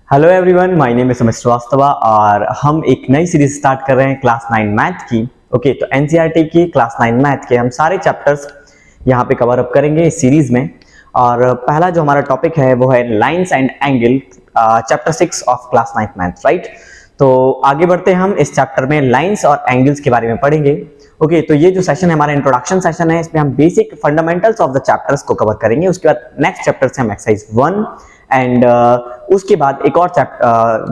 Hello everyone, my name is Sumit Srivastava और हम एक नई सीरीज स्टार्ट कर रहे हैं क्लास 9 मैथ की। ओके, तो एनसीईआरटी की क्लास 9 मैथ के हम सारे चैप्टर्स यहाँ पे कवर अप करेंगे इस सीरीज में। और पहला जो हमारा टॉपिक है वो है lines and angle, chapter 6 of class 9 math, right. तो आगे बढ़ते हैं, हम इस चैप्टर में लाइंस और एंगल्स के बारे में पढ़ेंगे। ओके, तो ये जो सेशन है हमारा इंट्रोडक्शन सेशन है, इसमें हम basic fundamentals of the chapters को कवर करेंगे। उसके बाद नेक्स्ट चैप्टर से हम एक्सरसाइज 1 एंड उसके बाद एक और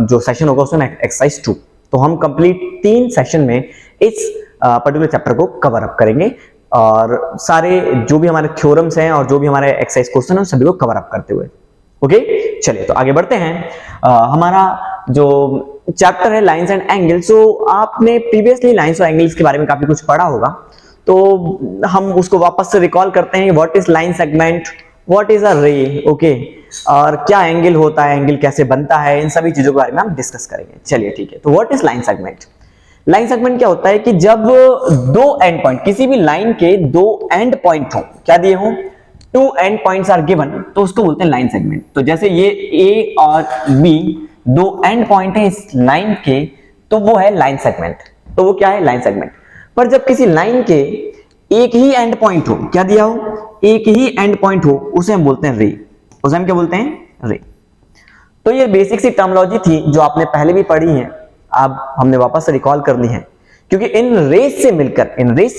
जो सेशन होगा उसमें एक्सरसाइज 2। तो हम कंप्लीट 3 सेशन में इस पर्टिकुलर चैप्टर को कवर अप करेंगे और सारे जो भी हमारे थ्योरम्स हैं और जो भी हमारे एक्सरसाइज क्वेश्चन हैं उन सभी को कवर अप करते हुए। ओके, चलिए तो आगे बढ़ते हैं। हमारा जो चैप्टर है लाइंस एंड एंगल्स, सो आपने प्रीवियसली लाइंस और एंगल्स के बारे में काफी कुछ पढ़ा होगा, तो हम उसको वापस से रिकॉल करते हैं। What is line segment, what is a रे, ओके, और क्या एंगल होता है, एंगल कैसे बनता है, इन सभी चीजों के बारे में हम डिस्कस करेंगे। चलिए ठीक है, तो what is line segment. Line segment क्या होता है कि जब दो एंड पॉइंट, किसी भी लाइन के दो एंड पॉइंट हो, क्या दिए हो, 2 एंड पॉइंट्स आर गिवन, तो उसको बोलते हैं लाइन सेगमेंट। तो जैसे ये ए और बी दो एंड पॉइंट है इस लाइन के, तो वो है लाइन सेगमेंट। तो वो क्या है, लाइन सेगमेंट। पर जब किसी लाइन के एक ही एंड पॉइंट हो, क्या दिया हो, एक ही एंड पॉइंट हो, उसे हम बोलते हैं रे। उसे हम क्या बोलते हैं, रे। तो ये बेसिक सी टर्मिनोलॉजी थी जो आपने पहले भी पढ़ी है, अब हमने वापस से रिकॉल कर ली है, क्योंकि इन रेज से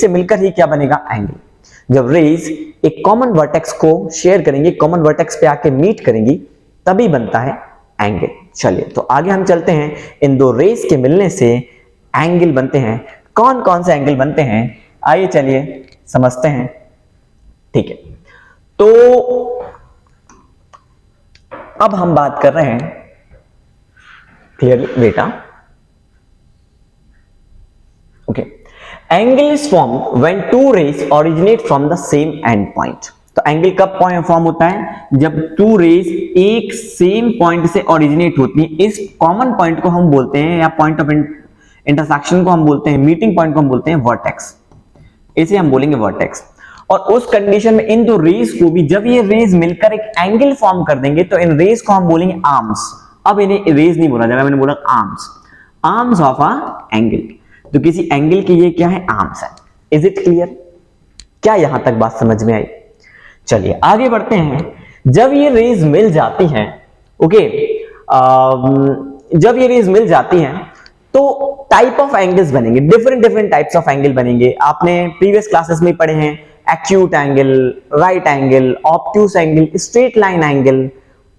मिलकर ही क्या बनेगा, एंगल। जब रेज एक कॉमन वर्टेक्स को शेयर करेंगे, कॉमन वर्टेक्स पे आके मीट करेंगी, तभी बनता है एंगल। चलिए तो आगे हम चलते हैं। इन दो रेज के मिलने से एंगल बनते हैं। कौन कौन से एंगल बनते हैं, आइए चलिए समझते हैं। ठीक है, तो अब हम बात कर रहे हैं क्लियरली बेटा। Okay, angle is form when two rays originate from the same end point. तो एंगल कब फॉर्म होता है, जब टू रेज एक सेम पॉइंट से ओरिजिनेट होती है। इस कॉमन पॉइंट को हम बोलते हैं, या पॉइंट ऑफ इंटरसेक्शन को हम बोलते हैं, मीटिंग पॉइंट को हम बोलते हैं वर्टेक्स। इसे हम बोलेंगे वर्टेक्स। और उस कंडीशन में इन दो रेज को भी, जब ये रेज मिलकर एक एंगल फॉर्म कर देंगे, तो इन रेज को हम बोलेंगे आर्म्स। अब इन्हें रेज नहीं बोला जाएगा, मैंने बोला arms, arms of a angle. तो किसी एंगल के ये क्या है, आर्म्स है। इज इट क्लियर, क्या यहां तक बात समझ में आई। चलिए आगे बढ़ते हैं। जब ये रेज मिल जाती हैं, ओके, जब ये रेज मिल जाती हैं तो टाइप ऑफ एंगल्स बनेंगे, डिफरेंट टाइप्स ऑफ एंगल बनेंगे। आपने प्रीवियस क्लासेस में पढ़े हैं acute angle, right angle, obtuse angle, straight line angle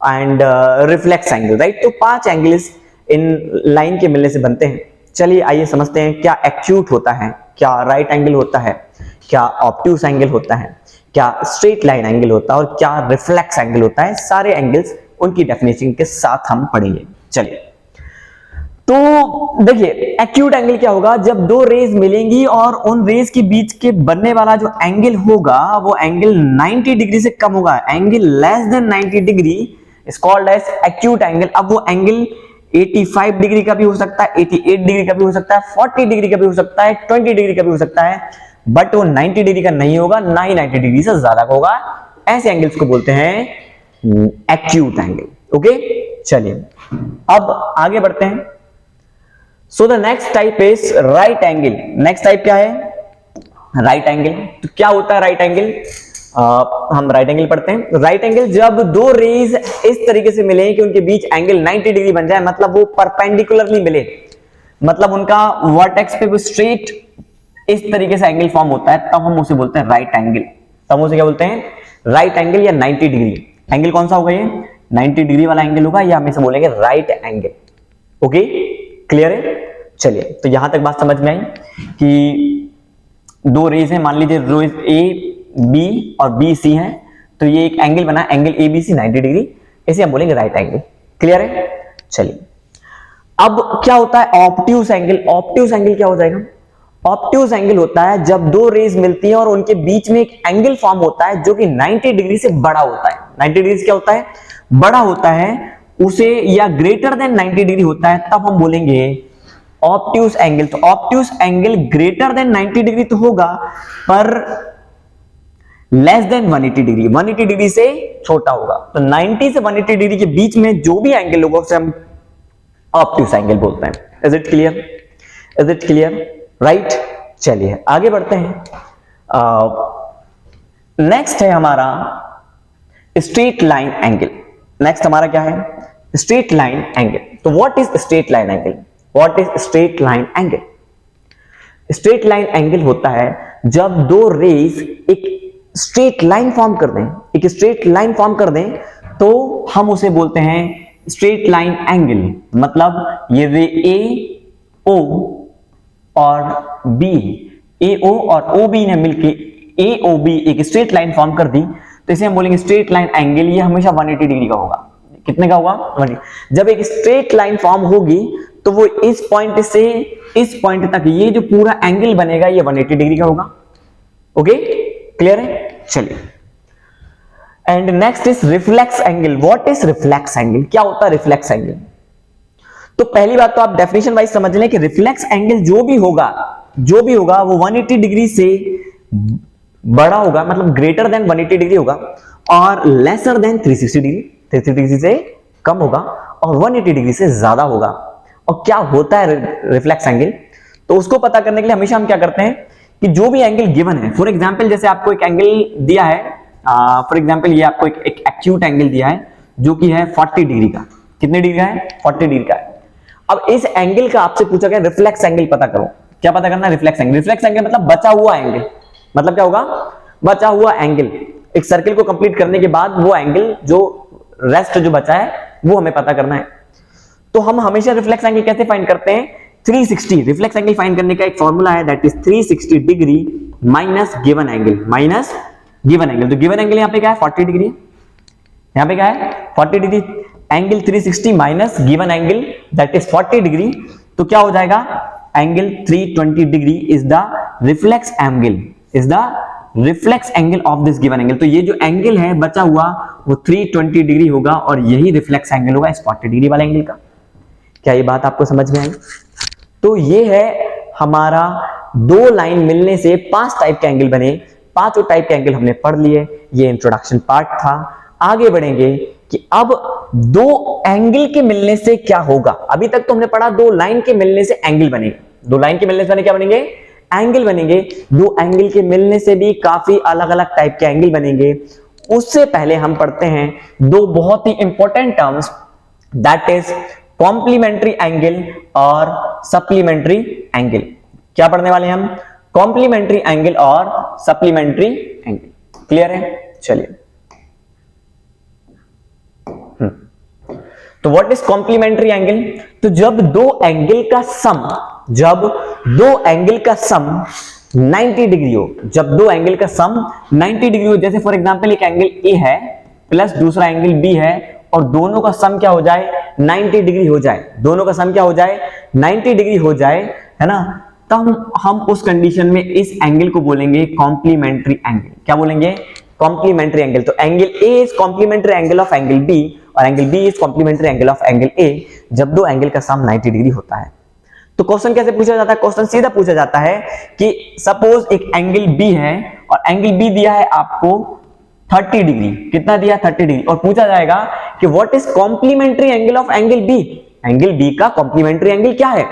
and reflex angle, right. तो 5 एंगल्स इन लाइन के मिलने से बनते हैं। चलिए आइए समझते हैं, क्या एक्यूट होता है, क्या राइट एंगल होता है, क्या ऑब्ट्यूस एंगल होता है, क्या स्ट्रेट लाइन एंगल होता है और क्या रिफ्लेक्स एंगल होता है। सारे एंगल्स उनकी डेफिनेशन के साथ हम पढ़ेंगे। चलिए तो देखिए, एक्यूट एंगल क्या होगा, जब दो रेज मिलेंगी और उन रेज के बीच के बनने वाला जो एंगल होगा वो एंगल 90 डिग्री से कम होगा। Angle less than 90 degree is called as acute angle. अब वो एंगल 85 डिग्री का भी हो सकता है, 88 डिग्री का भी हो सकता है, 40 डिग्री का भी हो सकता है, 20 डिग्री का भी हो सकता है, बट वो 90 डिग्री का नहीं होगा, ना ही 90 डिग्री से ज्यादा का होगा। ऐसे एंगल्स को बोलते हैं एक्यूट एंगल। ओके, चलिए अब आगे बढ़ते हैं। So the next type is right angle. Next type क्या है, राइट एंगल। तो क्या होता है राइट एंगल, हम राइट एंगल पढ़ते हैं। राइट एंगल जब दो रेज इस तरीके से मिले कि उनके बीच एंगल 90 डिग्री बन जाए, मतलब वो परपेंडिकुलरली मिले, मतलब उनका वर्टेक्स पे वो स्ट्रेट इस तरीके से एंगल फॉर्म होता है, तब हम उसे बोलते हैं राइट एंगल। तब उसे क्या बोलते हैं, राइट एंगल या 90 डिग्री। एंगल कौन सा होगा, ये 90 डिग्री वाला एंगल होगा, या हम इसे बोलेंगे राइट एंगल। ओके, क्लियर है। चलिए तो यहां तक बात समझ में आई कि दो रेज हैं, मान लीजिए रेज ए बी और बी सी है, तो ये एक एंगल बना, angle A B C 90 degree, इसे हम बोलेंगे राइट एंगल। क्लियर है। चलिए अब क्या होता है ऑब्ट्यूस एंगल। ऑब्ट्यूस एंगल क्या हो जाएगा, ऑब्ट्यूस एंगल होता है जब दो रेज मिलती हैं और उनके बीच में एक एंगल फॉर्म होता है जो कि 90 डिग्री से बड़ा होता है। 90 डिग्री से क्या होता है, बड़ा होता है उसे, या ग्रेटर देन 90 डिग्री होता है, तब हम बोलेंगे ऑब्ट्यूस एंगल। तो obtuse angle greater than 90 degree तो होगा, पर लेस देन 180 डिग्री, 180 डिग्री से छोटा होगा। तो 90 से 180 डिग्री के बीच में जो भी एंगल होगा उसे हम ऑब्ट्यूस एंगल बोलते हैं। Is it clear? Is it clear? Right, चलिए आगे बढ़ते हैं। नेक्स्ट है हमारा स्ट्रेट लाइन एंगल। नेक्स्ट हमारा क्या है? Straight line angle. तो what is straight line angle? What is straight line angle? Straight line angle होता है जब दो रेज एक स्ट्रेट लाइन फॉर्म कर दें, एक स्ट्रेट लाइन फॉर्म कर दें, तो हम उसे बोलते हैं स्ट्रेट लाइन एंगल। मतलब ये रे ए ओ और बी, ए ओ और ओ बी ने मिलके ए ओ बी एक स्ट्रेट लाइन फॉर्म कर दी, तो इसे हम बोलेंगे स्ट्रेट लाइन एंगल। ये हमेशा 180 डिग्री का होगा। कितने का होगा? 180। जब एक स्ट्रेट लाइन फॉर्म होगी तो वो इस पॉइंट से इस पॉइंट तक ये जो पूरा एंगल बनेगा ये 180 डिग्री का होगा। ओके, क्लियर है? चलिए, and next is reflex angle. What is reflex angle? क्या होता है रिफ्लेक्स एंगल? तो पहली बात तो आप डेफिनेशन वाइज समझ लें कि रिफ्लेक्स एंगल जो भी होगा वो 180 डिग्री से बड़ा होगा, मतलब ग्रेटर देन 180 डिग्री होगा, और लेसर देन 360 डिग्री, 360 डिग्री से कम होगा, और 180 डिग्री से ज्यादा होगा। और क्या होता है रिफ्लेक्स एंगल? तो उसको पता करने के लिए हमेशा हम क्या करते हैं कि जो भी एंगल गिवन है, फॉर एग्जांपल जैसे आपको एक एंगल दिया है, फॉर एग्जांपल ये आपको एक एक्यूट एंगल दिया है जो कि है 40 डिग्री का। कितने डिग्री का है? 40 डिग्री का है। अब इस एंगल का आपसे पूछा गया रिफ्लेक्स एंगल पता करो। क्या पता करना है? Reflex angle. रिफ्लेक्स एंगल मतलब बचा हुआ एंगल। मतलब क्या होगा? बचा हुआ एंगल। एक सर्किल को कंप्लीट करने के बाद वो एंगल जो रेस्ट जो बचा है वो हमें पता करना है। तो हम हमेशा रिफ्लेक्स एंगल कैसे फाइंड करते हैं? 360। रिफ्लेक्स एंगल फाइंड करने का एक फॉर्मूला है, that is 360 degree minus given angle, minus given angle. तो गिवन एंगल यहां पे क्या है? 40 डिग्री। यहां पे क्या है? 40 degree. Angle 360 minus given angle that is 40 degree, तो क्या हो जाएगा? Angle 320 degree is the reflex angle, is the reflex angle of this given angle. तो ये जो एंगल है बचा हुआ वो 320 डिग्री होगा, और यही रिफ्लेक्स एंगल होगा इस 40 डिग्री वाले एंगल का। क्या ये बात आपको समझ में आई? तो ये है हमारा दो लाइन मिलने से 5 टाइप के एंगल बने। पांचों टाइप के एंगल हमने पढ़ लिए। ये इंट्रोडक्शन पार्ट था। आगे बढ़ेंगे कि अब दो एंगल के मिलने से क्या होगा। अभी तक तो हमने पढ़ा दो लाइन के मिलने से एंगल बनेंगे। दो लाइन के मिलने से क्या बनेंगे? एंगल बनेंगे। दो एंगल के मिलने से भी काफी अलग अलग टाइप के एंगल बनेंगे। उससे पहले हम पढ़ते हैं दो बहुत ही important terms, that is complementary angle और सप्लीमेंट्री एंगल। क्या पढ़ने वाले हैं हम? कॉम्प्लीमेंट्री एंगल और सप्लीमेंट्री एंगल। क्लियर है? चलिए, तो व्हाट इज कॉम्प्लीमेंट्री एंगल? तो जब दो एंगल का सम 90 डिग्री हो, जब दो एंगल का सम 90 डिग्री हो, जैसे फॉर एग्जांपल एक एंगल ए है प्लस दूसरा एंगल बी है, और दोनों का सम क्या हो जाए? 90 डिग्री हो जाए। दोनों का सम क्या हो जाए? 90 डिग्री हो जाए, है ना? तब हम उस कंडीशन में इस एंगल को बोलेंगे कॉम्प्लीमेंट्री एंगल। क्या बोलेंगे? Complementary angle. तो angle A is complementary angle of angle B, और angle B is complementary angle of angle A, जब दो एंगल का सम 90 डिग्री होता है। तो क्वेश्चन कैसे पूछा जाता है? क्वेश्चन सीधा पूछा जाता है कि सपोज एक एंगल बी है, और एंगल बी दिया है आपको 30 डिग्री। कितना दिया? 30 डिग्री। और पूछा जाएगा कि what is complementary angle of angle B? Angle B का कॉम्प्लीमेंट्री एंगल क्या है?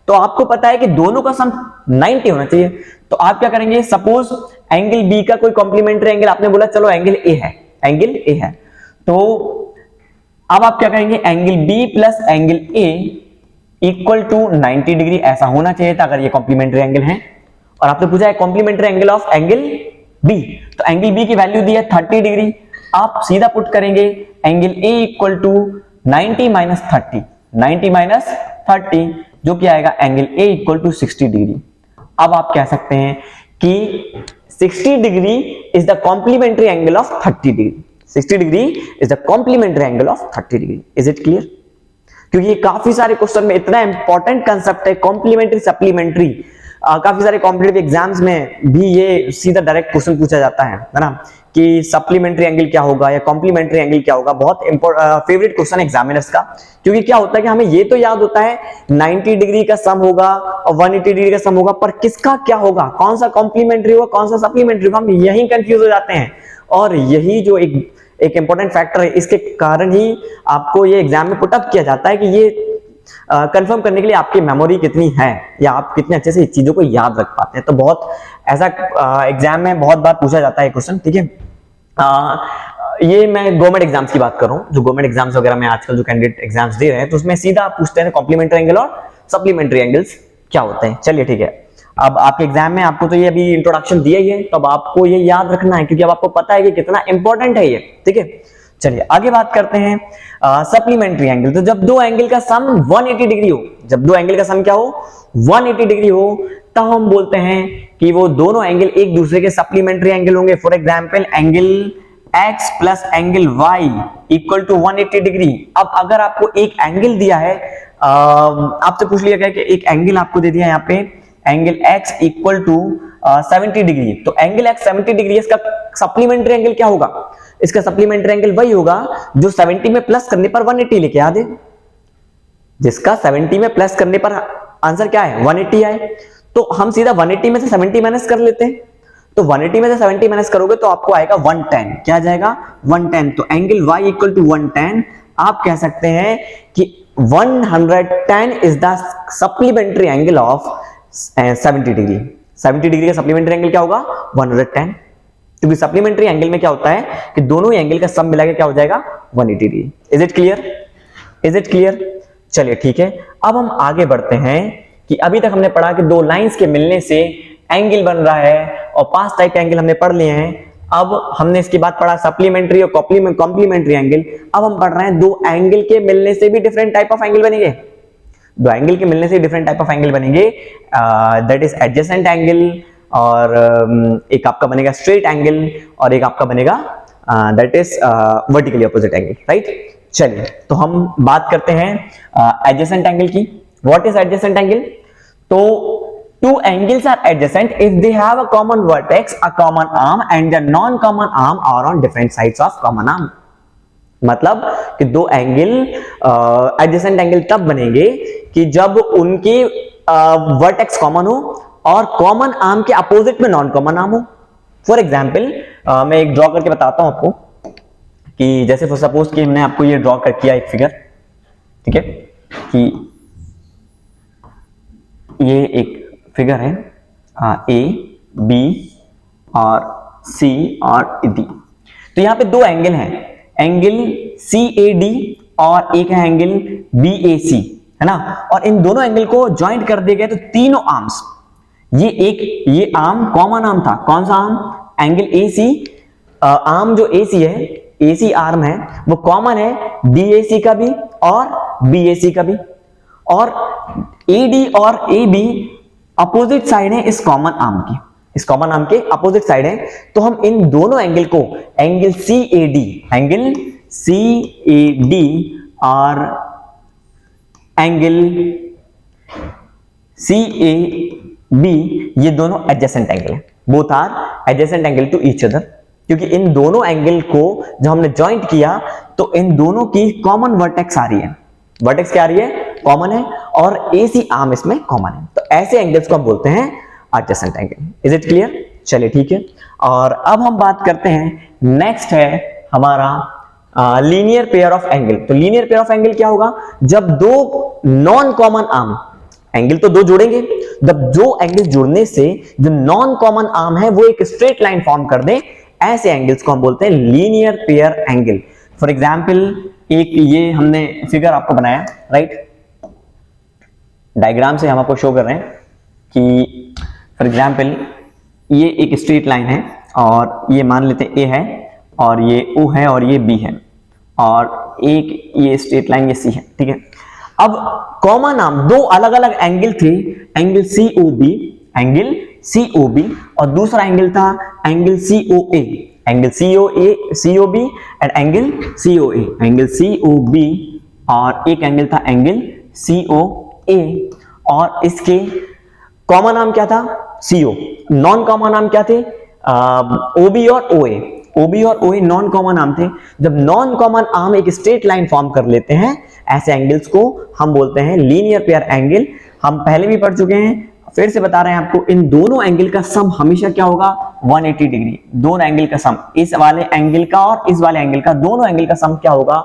तो आपको पता है कि दोनों का सम 90 होना चाहिए। तो आप क्या करेंगे? सपोज एंगल बी का कोई कॉम्प्लीमेंट्री एंगल आपने बोला, चलो एंगल ए है, एंगल ए है, तो अब आप क्या करेंगे? Angle B plus angle A equal to 90 degree, ऐसा होना चाहिए था अगर ये कॉम्प्लीमेंट्री एंगल है। और आपने पूछा है complementary angle of angle B, तो एंगल बी की वैल्यू दी है 30 डिग्री। आप सीधा पुट करेंगे angle A equal to 90 minus 30, 90 minus 30, जो कि आएगा angle A equal to 60 degree. अब आप कह सकते हैं कि 60 degree is the complementary angle of 30 degree. 60 degree is the complementary angle of 30 degree. Is it clear? क्योंकि ये काफी सारे क्वेश्चन में इतना इंपॉर्टेंट कंसेप्ट है कॉम्प्लीमेंट्री सप्लीमेंट्री। काफी सारे कॉम्पिटिटिव एग्जाम्स में भी ये सीधा डायरेक्ट क्वेश्चन पूछा जाता है ना, कि सप्लीमेंट्री एंगल क्या होगा या कॉम्प्लीमेंट्री एंगल क्या होगा। बहुत फेवरेट क्वेश्चन एग्जामिनर्स का, क्योंकि क्या होता है कि हमें ये तो याद होता है 90 डिग्री का सम होगा और 180 डिग्री का सम होगा, पर किसका क्या होगा, कौन सा कॉम्प्लीमेंट्री होगा कौन सा सप्लीमेंट्री होगा, हम यही कंफ्यूज हो जाते हैं। और यही जो एक इंपॉर्टेंट फैक्टर है, इसके कारण ही आपको ये एग्जाम में पुटअप किया जाता है कि ये कंफर्म करने के लिए आपकी मेमोरी कितनी है या आप कितने अच्छे से चीजों को याद रख पाते हैं। तो बहुत ऐसा एग्जाम में बहुत बार पूछा जाता है क्वेश्चन, ठीक है। ये मैं गवर्नमेंट एग्जाम्स की बात कर रहा हूँ, जो गवर्नमेंट एग्जाम्स वगैरह में आजकल जो कैंडिडेट एग्जाम्स दे रहे हैं, तो उसमें सीधा पूछते हैं कॉम्प्लीमेंट्री एंगल और सप्लीमेंट्री एंगल्स क्या होते हैं। चलिए ठीक है, अब आपके एग्जाम में आपको तो ये अभी इंट्रोडक्शन दिया ही है, तो अब आपको ये याद रखना है क्योंकि अब आपको पता है कि कितना इंपॉर्टेंट है ये, ठीक है। चलिए आगे बात करते हैं सप्लीमेंट्री एंगल। तो जब दो एंगल का सम 180 डिग्री हो, जब दो एंगल का सम क्या हो 180 डिग्री हो, तब हम बोलते हैं कि वो दोनों एंगल एक दूसरे के सप्लीमेंट्री एंगल होंगे। For example angle x plus angle y equal to 180 degree. अब अगर आपको एक एंगल दिया है, आपसे पूछ लिया गया कि एक एंगल आपको दे दिया है यहाँ पे angle x equal to 70 degree, तो एंगल x 70 डिग्री, इसका सप्लीमेंट्री एंगल क्या होगा? इसका सप्लीमेंट्री एंगल वही होगा जो 70 में प्लस करने पर 180 लेके आ दे। जिसका 70 में प्लस करने पर आंसर क्या है 180 आए, तो हम सीधा 180 में से 70 माइनस कर लेते हैं। तो 180 में से 70 माइनस करोगे तो आपको आएगा 110। क्या आ जाएगा 110। तो एंगल y इक्वल टू 110, आप कह सकते हैं कि 110 is the supplementary angle of 70 degree. 70 degree का सप्लीमेंट्री एंगल क्या होगा 110, क्योंकि सप्लीमेंट्री एंगल में क्या होता है कि दोनों ही एंगल का सम मिला के क्या हो जाएगा 180 degree. Is it clear? Is it clear? चलिए ठीक है, अब हम आगे बढ़ते हैं कि अभी तक हमने पढ़ा कि दो लाइंस के मिलने से एंगल बन रहा है और पांच टाइप के एंगल हमने पढ़ लिए हैं। अब हमने इसके बाद पढ़ा सप्लीमेंट्री और कॉम्प्लीमेंट्री एंगल। अब हम पढ़ रहे हैं दो एंगल के मिलने से भी डिफरेंट टाइप ऑफ एंगल बनेंगे। दो एंगल के मिलने से डिफरेंट टाइप ऑफ एंगल बनेंगे, दैट इज एडजेसेंट एंगल, और एक आपका बनेगा स्ट्रेट एंगल, और एक आपका बनेगा that is vertically opposite angle, right. चलिए तो हम बात करते हैं एडजेसेंट एंगल की। What is adjacent angle? तो two angles are adjacent if they have a common vertex, a common arm and the non-common arm are on different sides of common arm। मतलब कि दो एंगल एडजेसेंट एंगल तब बनेंगे कि जब उनके vertex common हो और कॉमन आर्म के अपोजिट में नॉन कॉमन आर्म हो। फॉर एग्जांपल मैं एक ड्रॉ करके बताता हूं आपको कि जैसे फॉर सपोज कि हमने आपको ये ड्रॉ कर किया एक फिगर, ठीक है, कि ये एक फिगर है ए बी और सी और डी। तो यहां पे दो एंगल हैं, एंगल CAD और एक है एंगल BAC, है ना। और इन दोनों एंगल को ज्वाइंट कर दिए गए तो तीनों आर्म्स, ये आर्म कॉमन आर्म था। कौन सा आर्म? Angle AC। आर्म जो AC है, AC आर्म है, वो कॉमन है DAC का भी और BAC का भी, और AD और AB अपोजिट साइड है इस कॉमन आर्म की, इस कॉमन आर्म के अपोजिट साइड है। तो हम इन दोनों एंगल को एंगल CAD और एंगल CAB, ये दोनों एडजेसेंट एंगल है। Both are adjacent angle to each other, क्योंकि इन दोनों एंगल को जब हमने ज्वाइंट किया तो इन दोनों की कॉमन वर्टेक्स आ रही है। वर्टेक्स क्या आ रही है? कॉमन है, और AC आर्म इसमें कॉमन है। तो ऐसे एंगल्स को हम बोलते हैं adjacent angle. Is it clear? चलिए ठीक है, और अब हम बात करते हैं, नेक्स्ट है हमारा लीनियर पेयर ऑफ एंगल। तो लीनियर पेयर ऑफ एंगल क्या होगा? जब दो नॉन कॉमन आर्म, एंगल तो दो जोड़ेंगे, जब दो एंगल जुड़ने से जो नॉन कॉमन आर्म है वो एक स्ट्रेट लाइन फॉर्म कर दे, ऐसे एंगल्स को हम बोलते हैं linear pair angle. For example एक ये हमने फिगर आपको बनाया, राइट, डायग्राम से हम आपको शो कर रहे हैं कि फॉर एग्जाम्पल ये एक स्ट्रेट लाइन है, और ये मान लेते हैं A है, और ये O है, और ये B है, और एक ये स्ट्रेट लाइन ये C है, ठीक है। अब कॉमन आर्म दो अलग अलग एंगल थे, एंगल COB और दूसरा एंगल था angle COA, angle COB and angle COA, angle COB और एक एंगल था एंगल COA, और इसके कॉमन आर्म क्या था? CO। नॉन कॉमन आर्म क्या थे? OB और OA। OB और OA नॉन कॉमन आर्म थे। जब नॉन कॉमन आर्म एक स्ट्रेट लाइन फॉर्म कर लेते हैं, ऐसे एंगल्स को हम बोलते हैं लीनियर पेयर एंगल। हम पहले भी पढ़ चुके हैं फिर से बता रहे हैं आपको, इन दोनों एंगल का सम हमेशा क्या होगा, 180 डिग्री। दोनों एंगल का सम, इस वाले एंगल का और इस वाले एंगल का, दोनों एंगल का सम क्या होगा,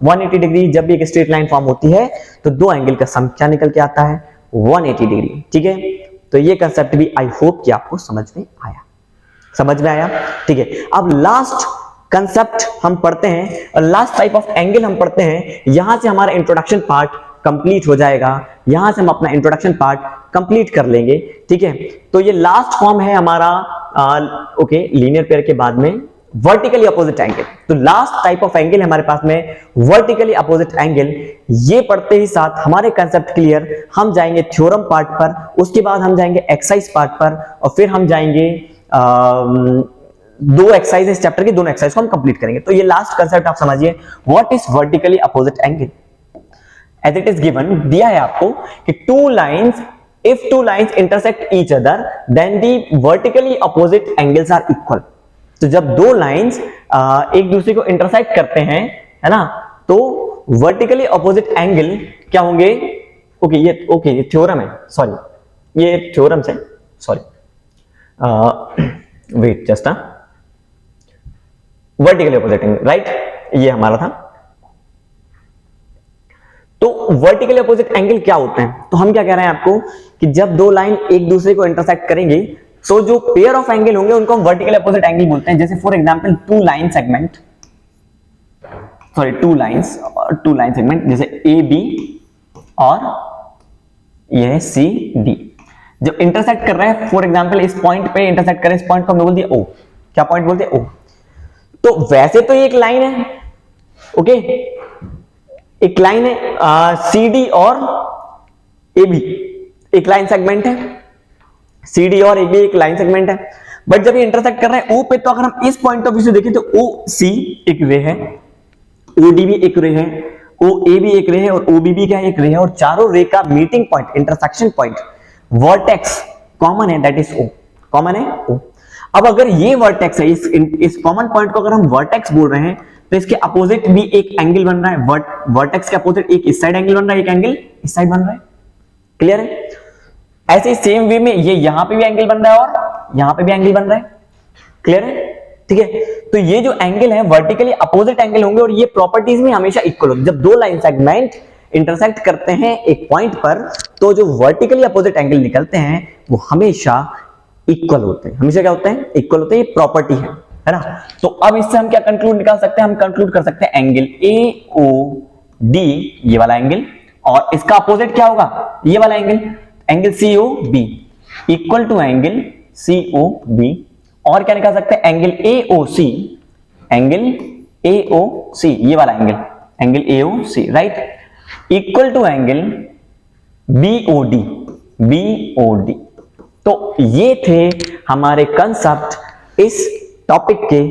180 डिग्री। जब भी एक स्ट्रेट लाइन फॉर्म होती है तो दो एंगल का सम क्या निकल के आता है, 180 डिग्री। ठीक है, तो ये कंसेप्ट भी आई होप कि आपको समझ में आया, समझ में आया। ठीक है, अब लास्ट कंसेप्ट हम पढ़ते हैं और लास्ट टाइप ऑफ एंगल हम पढ़ते हैं। यहां से हमारा इंट्रोडक्शन पार्ट कंप्लीट हो जाएगा, यहां से हम अपना इंट्रोडक्शन पार्ट कंप्लीट कर लेंगे। ठीक है, तो ये लास्ट फॉर्म है हमारा ओके लीनियर पेयर के बाद में वर्टिकली अपोजिट एंगल। तो लास्ट टाइप ऑफ एंगल हमारे पास में वर्टिकली अपोजिट एंगल। ये पढ़ते ही साथ हमारे कंसेप्ट क्लियर, हम जाएंगे थ्योरम पार्ट पर, उसके बाद हम जाएंगे एक्सरसाइज पार्ट पर, और फिर हम जाएंगे दो एक्सरसाइज इस चैप्टर की, दोनों एक्सरसाइज को हम कंप्लीट करेंगे। तो ये लास्ट कंसेप्ट आप समझिए, what is vertically opposite angle. As it is given, दिया है आपको कि two lines, if two lines intersect each other then the vertically opposite angles are equal. तो जब दो लाइंस एक दूसरे को इंटरसेक्ट करते हैं, है ना, तो वर्टिकली अपोजिट एंगल क्या होंगे। ये थ्योरम है, सॉरी ये थ्योरम से, sorry wait just vertically opposite angle, right, ये हमारा था। तो वर्टिकली अपोजिट एंगल क्या होते हैं, तो हम क्या कह रहे हैं आपको कि जब दो लाइन एक दूसरे को इंटरसेक्ट करेंगे, सो जो पेयर ऑफ एंगल होंगे उनको हम वर्टिकली अपोजिट एंगल बोलते हैं। जैसे for example two line segment जैसे ए बी और यह सी डी जब इंटरसेक्ट कर रहे हैं, फॉर एग्जांपल इस पॉइंट पे इंटरसेक्ट कर रहे हैं, इस पॉइंट को हमने बोल दिया ओ। क्या पॉइंट बोलते हैं, ओ। तो वैसे तो ये एक लाइन है, ओके, एक लाइन है सी डी और ए बी, एक लाइन सेगमेंट है, सी डी और ए बी एक लाइन सेगमेंट है। बट जब ये इंटरसेक्ट कर रहे हैं ओ पे, तो अगर हम इस पॉइंट ऑफ व्यू से देखें तो ओ सी एक रे है, ओ डी भी एक रे है, ओ ए भी एक रे है, और ओ बी भी क्या है, एक रे है, और चारों रे का meeting point, intersection point, vertex common है, दैट इज ओ, कॉमन है ओ। अब अगर ये वर्टेक्स है, इस कॉमन पॉइंट को अगर हम वर्टेक्स बोल रहे हैं, तो इसके अपोजिट भी एक एंगल बन रहा है, वर्टेक्स के अपोजिट एक इस साइड एंगल बन रहा है, एक एंगल इस साइड बन रहा है। क्लियर है। ऐसे ही सेम वे में ये यहां पे भी एंगल बन रहा है और यहां पे भी एंगल बन रहा है। क्लियर है, ठीक है। तो ये जो एंगल है वर्टिकली अपोजिट एंगल होंगे, और ये प्रॉपर्टीज में हमेशा इक्वल होंगे। जब दो लाइन सेगमेंट इंटरसेक्ट करते हैं एक पॉइंट पर, तो जो वर्टिकली अपोजिट एंगल निकलते हैं वो हमेशा इक्वल होते हैं। हमेशा क्या होते हैं, इक्वल होते हैं। ये प्रॉपर्टी है ना। तो अब इससे हम क्या कंक्लूड निकाल सकते हैं, हम कंक्लूड कर सकते हैं एंगल ए ओ डी, ये वाला एंगल, और इसका अपोजिट क्या होगा, ये वाला angle, angle C O B equal to angle C O B. और क्या निकाल सकते हैं, angle A O C, angle A O C, ये वाला angle, angle A O C, right, equal to angle B O D, B O D. तो ये थे हमारे कंसेप्ट। इस टॉपिक के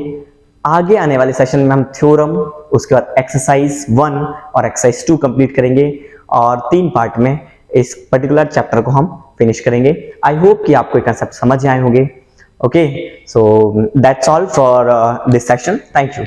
आगे आने वाले सेशन में हम थ्योरम, उसके बाद एक्सरसाइज 1 और एक्सरसाइज 2 कंप्लीट करेंगे, और 3 पार्ट में इस पर्टिकुलर चैप्टर को हम फिनिश करेंगे। आई होप कि आपको ये कंसेप्ट समझ आए होंगे। Okay, so that's all for this session. Thank you.